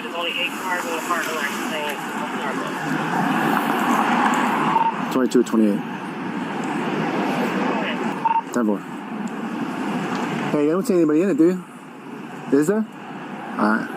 time is only 8 cars in the parking lot saying Starbucks. 22, 28. 10-4. Hey, I don't see anybody in it, do you? Is there? Alright.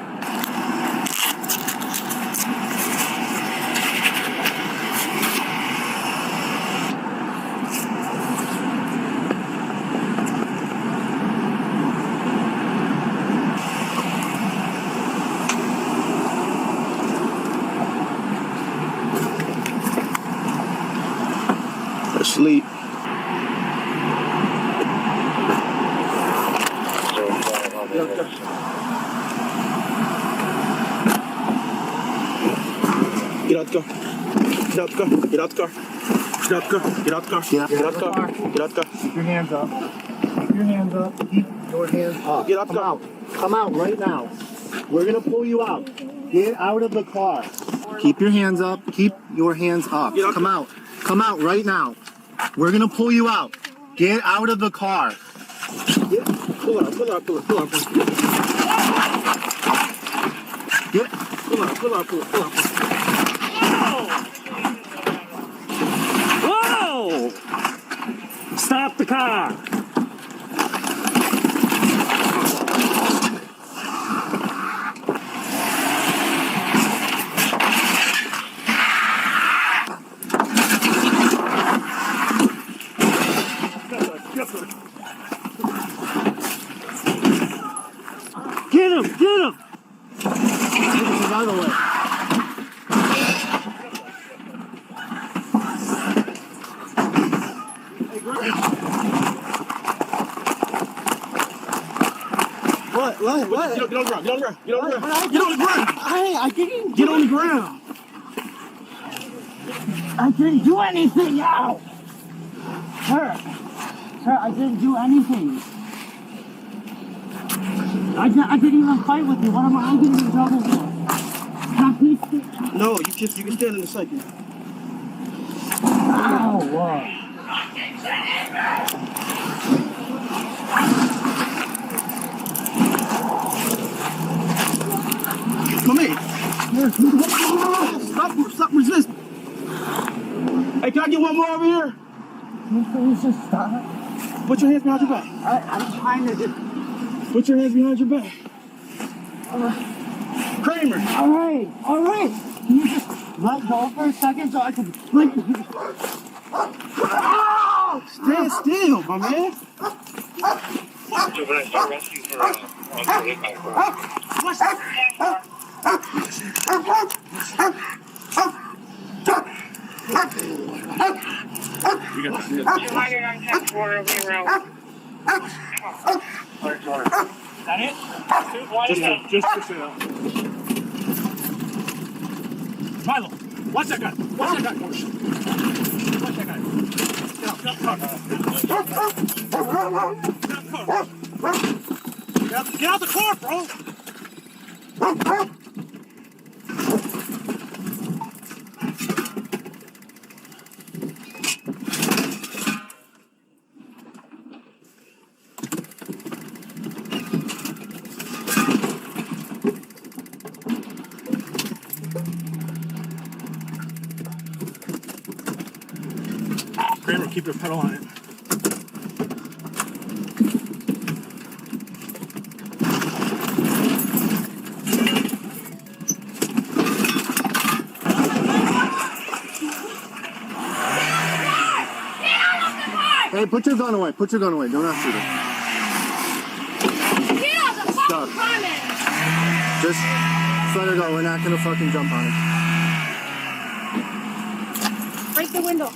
Asleep. Get out the car. Get out the car. Get out the car. Get out the car. Get out the car. Get out the car. Get out the car. Keep your hands up. Keep your hands up. Keep your hands up. Get out the car. Come out right now. We're gonna pull you out. Get out of the car. Keep your hands up. Keep your hands up. Come out. Come out right now. We're gonna pull you out. Get out of the car. Pull out. Pull out. Pull out. Pull out. Get. Pull out. Pull out. Pull out. Pull out. Whoa! Stop the car! Get him! Get him! Get out of the way. What? Get on the ground. Get on the ground. Get on the ground. Get on the ground. Hey, I didn't. Get on the ground. I didn't do anything, yo! Sir, I didn't do anything. I didn't even fight with you. What am I getting in trouble for? Now, please stand. No, you can stand in a second. Ow! My man. Stop resisting. Hey, can I get one more over here? Can you please just stop? Put your hands behind your back. I'm trying to just... Put your hands behind your back. Kramer. All right. Can you just let go for a second so I can... Stand still, my man. So when I start rescue for on You got to see it. 210 over your route. Is that it? Just for sale. Milo, watch that guy. Watch that guy, coach. Watch that guy. Get out the car, bro. Kramer, keep your pedal on it. Hey, put your gun away. Put your gun away. Do not shoot it. Get out the fucking car, man! Just let her go. We're not gonna fucking jump on it. Break the window.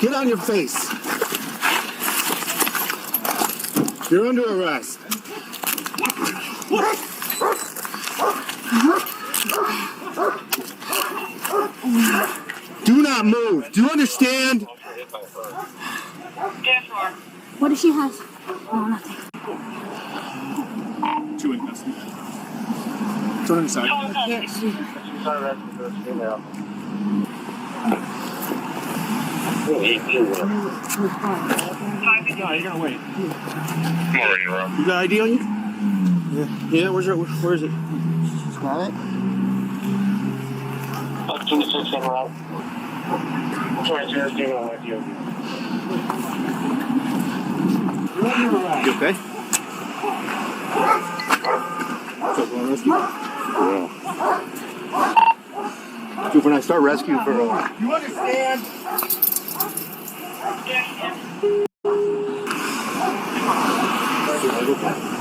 Get on your face. You're under arrest. Do not move. Do you understand? What does she have? Oh, nothing. Two in custody. Turn inside. I can't see. She's not arrested for this female. No, you're gonna wait. I'm already around. You got ID on you? Yeah. Where is it? Got it? Can you take someone out? Sorry, sir, female with you. You okay? So, want rescue? Yeah. Dude, when I start rescue for... You understand?